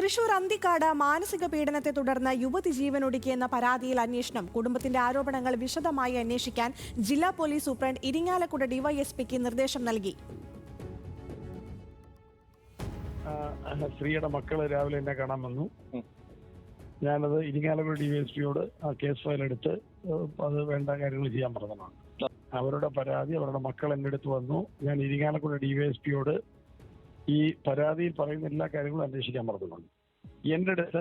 തൃശൂർ അന്തിക്കാട് മാനസിക പീഡനത്തെ തുടർന്ന് യുവതി ജീവനൊടുക്കിയെന്ന പരാതിയിൽ അന്വേഷണം. കുടുംബത്തിന്റെ ആരോപണങ്ങൾ വിശദമായി അന്വേഷിക്കാൻ ജില്ലാ പോലീസ് സൂപ്രണ്ട് ഇരിങ്ങാലക്കുട ഡിവൈഎസ്പിക്ക് നിർദ്ദേശം നൽകി. സ്ത്രീയുടെ മക്കള് രാവിലെ എന്നെ കാണാൻ വന്നു. ഞാനത് ഇരിങ്ങാലക്കുട ഡിവൈഎസ്പിയോട് ആ കേസ് ഫയൽ എടുത്ത് അത് വേണ്ട കാര്യങ്ങൾ ചെയ്യാൻ പറഞ്ഞതാണ്. അവരുടെ പരാതി, അവരുടെ മക്കൾ എൻ്റെ അടുത്ത് വന്നു. ഞാൻ ഇരിങ്ങാലക്കുട ഡിവൈഎസ്പിയോട് ഈ പരാതിയിൽ പറയുന്ന എല്ലാ കാര്യങ്ങളും അന്വേഷിക്കാൻ പറഞ്ഞിട്ടുണ്ട്. എൻ്റെ അടുത്ത്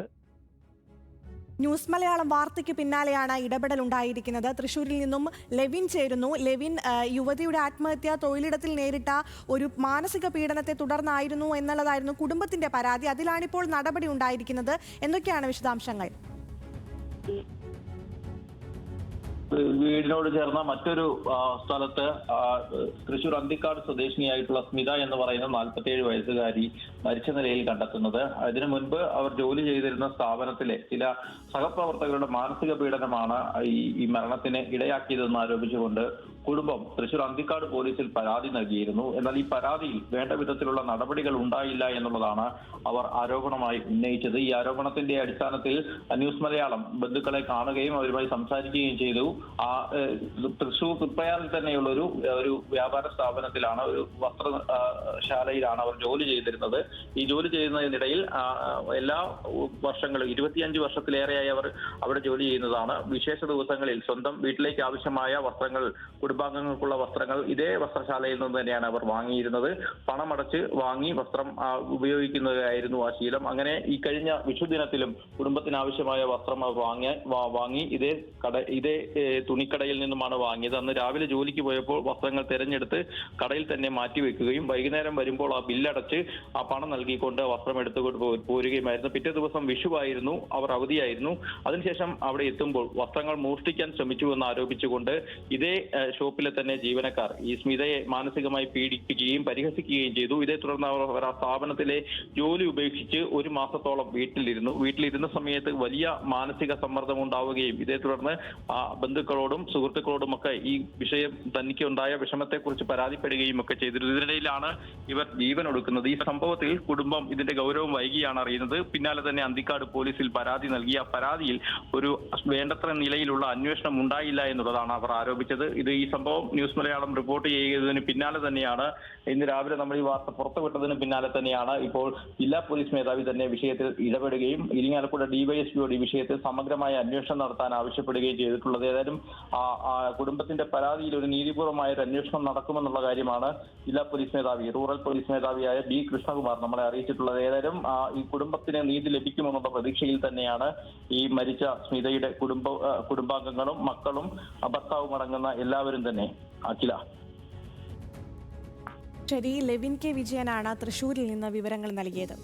ന്യൂസ് മലയാളം വാർത്തയ്ക്ക് പിന്നാലെയാണ് ഇടപെടൽ ഉണ്ടായിരിക്കുന്നത്. തൃശ്ശൂരിൽ നിന്നും ലെവിൻ ചേരുന്നു. ലെവിൻ, യുവതിയുടെ ആത്മഹത്യ തൊഴിലിടത്തിൽ നേരിട്ട ഒരു മാനസിക പീഡനത്തെ തുടർന്നായിരുന്നു എന്നുള്ളതായിരുന്നു കുടുംബത്തിന്റെ പരാതി. അതിലാണിപ്പോൾ നടപടി ഉണ്ടായിരിക്കുന്നത്. എന്തൊക്കെയാണ് വിശദാംശങ്ങൾ? വീടിനോട് ചേർന്ന മറ്റൊരു സ്ഥലത്ത് തൃശൂർ അന്തിക്കാട് സ്വദേശിനിയായിട്ടുള്ള സ്മിത എന്ന് പറയുന്ന 47 വയസ്സുകാരി മരിച്ച നിലയിൽ കണ്ടെത്തുന്നത്. ഇതിനു മുൻപ് അവർ ജോലി ചെയ്തിരുന്ന സ്ഥാപനത്തിലെ ചില സഹപ്രവർത്തകരുടെ മാനസിക പീഡനമാണ് ഈ മരണത്തിന് ഇടയാക്കിയതെന്ന് ആരോപിച്ചുകൊണ്ട് കുടുംബം തൃശൂർ അന്തിക്കാട് പോലീസിൽ പരാതി നൽകിയിരുന്നു. എന്നാൽ ഈ പരാതിയിൽ വേണ്ട വിധത്തിലുള്ള നടപടികൾ ഉണ്ടായില്ല എന്നുള്ളതാണ് അവർ ആരോപണമായി ഉന്നയിച്ചത്. ഈ ആരോപണത്തിന്റെ അടിസ്ഥാനത്തിൽ ന്യൂസ് മലയാളം ബന്ധുക്കളെ കാണുകയും അവരുമായി സംസാരിക്കുകയും ചെയ്തു. തൃശൂർ തൃപ്പയാറിൽ തന്നെയുള്ള ഒരു വ്യാപാര സ്ഥാപനത്തിലാണ്, ഒരു വസ്ത്രശാലയിലാണ് അവർ ജോലി ചെയ്തിരുന്നത്. ഈ ജോലി ചെയ്യുന്നതിനിടയിൽ എല്ലാ വർഷങ്ങളും 25 വർഷത്തിലേറെയായി അവർ അവിടെ ജോലി ചെയ്യുന്നതാണ്. വിശേഷ ദിവസങ്ങളിൽ സ്വന്തം വീട്ടിലേക്ക് ആവശ്യമായ വസ്ത്രങ്ങൾ, കുടുംബാംഗങ്ങൾക്കുള്ള വസ്ത്രങ്ങൾ ഇതേ വസ്ത്രശാലയിൽ നിന്ന് തന്നെയാണ് അവർ വാങ്ങിയിരുന്നത്. പണമടച്ച് വാങ്ങി വസ്ത്രം ഉപയോഗിക്കുന്നതായിരുന്നു ആ ശീലം. അങ്ങനെ ഈ കഴിഞ്ഞ വിഷുദിനത്തിലും കുടുംബത്തിന് ആവശ്യമായ വസ്ത്രം അവർ വാങ്ങി ഇതേ തുണിക്കടയിൽ നിന്നുമാണ് വാങ്ങിയത്. അന്ന് രാവിലെ ജോലിക്ക് പോയപ്പോൾ വസ്ത്രങ്ങൾ തിരഞ്ഞെടുത്ത് കടയിൽ തന്നെ മാറ്റിവെക്കുകയും വൈകുന്നേരം വരുമ്പോൾ ആ ബില്ലടച്ച് ആ പണം നൽകിക്കൊണ്ട് വസ്ത്രം എടുത്തുകൊണ്ട് പോരുകയുമായിരുന്നു. പിറ്റേ ദിവസം വിഷുവായിരുന്നു, അവർ അവധിയായിരുന്നു. അതിനുശേഷം അവിടെ എത്തുമ്പോൾ വസ്ത്രങ്ങൾ മോഷ്ടിക്കാൻ ശ്രമിച്ചുവെന്ന് ആരോപിച്ചുകൊണ്ട് ഇതേ ഷോപ്പിലെ തന്നെ ജീവനക്കാർ ഈ സ്മിതയെ മാനസികമായി പീഡിപ്പിക്കുകയും പരിഹസിക്കുകയും ചെയ്തു. ഇതേ തുടർന്ന് അവർ ആ സ്ഥാപനത്തിലെ ജോലി ഉപേക്ഷിച്ച് 1 മാസത്തോളം വീട്ടിലിരുന്ന സമയത്ത് വലിയ മാനസിക സമ്മർദ്ദം ഉണ്ടാവുകയും ഇതേ തുടർന്ന് ബന്ധുക്കളോടും സുഹൃത്തുക്കളോടും ഒക്കെ ഈ വിഷയം തനിക്കുണ്ടായ വിഷമത്തെക്കുറിച്ച് പരാതിപ്പെടുകയും ഒക്കെ ചെയ്തിരുന്നു. ഇതിനിടയിലാണ് ഇവർ ജീവൻ ഒടുക്കുന്നത്. ഈ സംഭവത്തിൽ കുടുംബം ഇതിന്റെ ഗൗരവം വൈകിയാണ് അറിയുന്നത്. പിന്നാലെ തന്നെ അന്തിക്കാട് പോലീസിൽ പരാതി നൽകി. ആ പരാതിയിൽ ഒരു വേണ്ടത്ര നിലയിലുള്ള അന്വേഷണം ഉണ്ടായില്ല എന്നുള്ളതാണ് അവർ ആരോപിച്ചത്. ഈ സംഭവം ന്യൂസ് മലയാളം റിപ്പോർട്ട് ചെയ്തതിന് പിന്നാലെ തന്നെയാണ്, ഇന്ന് രാവിലെ നമ്മൾ ഈ വാർത്ത പുറത്തുവിട്ടതിന് പിന്നാലെ തന്നെയാണ് ഇപ്പോൾ ജില്ലാ പോലീസ് മേധാവി തന്നെ വിഷയത്തിൽ ഇടപെടുകയും ഇരിങ്ങാലക്കുട ഡിവൈഎസ്പിയോട് ഈ വിഷയത്തിൽ സമഗ്രമായ അന്വേഷണം നടത്താൻ ആവശ്യപ്പെടുകയും ചെയ്തിട്ടുള്ളത്. ഏതായാലും കുടുംബത്തിന്റെ പരാതിയിൽ ഒരു നീതിപൂർവമായ ഒരു അന്വേഷണം നടക്കുമെന്നുള്ള കാര്യമാണ് ജില്ലാ പോലീസ് മേധാവി, റൂറൽ പോലീസ് മേധാവിയായ ബി കൃഷ്ണകുമാർ നമ്മളെ അറിയിച്ചിട്ടുള്ളത്. ഏതായാലും ഈ കുടുംബത്തിന് നീതി ലഭിക്കുമെന്നുള്ള പ്രതീക്ഷയിൽ തന്നെയാണ് ഈ മരിച്ച സ്മിതയുടെ കുടുംബാംഗങ്ങളും മക്കളും ഭർത്താവും അടങ്ങുന്ന എല്ലാവരും തന്നെ. അഖില. ശരി, ലെവിൻ കെ വിജയനാണ് തൃശ്ശൂരിൽ നിന്ന് വിവരങ്ങൾ നൽകിയത്.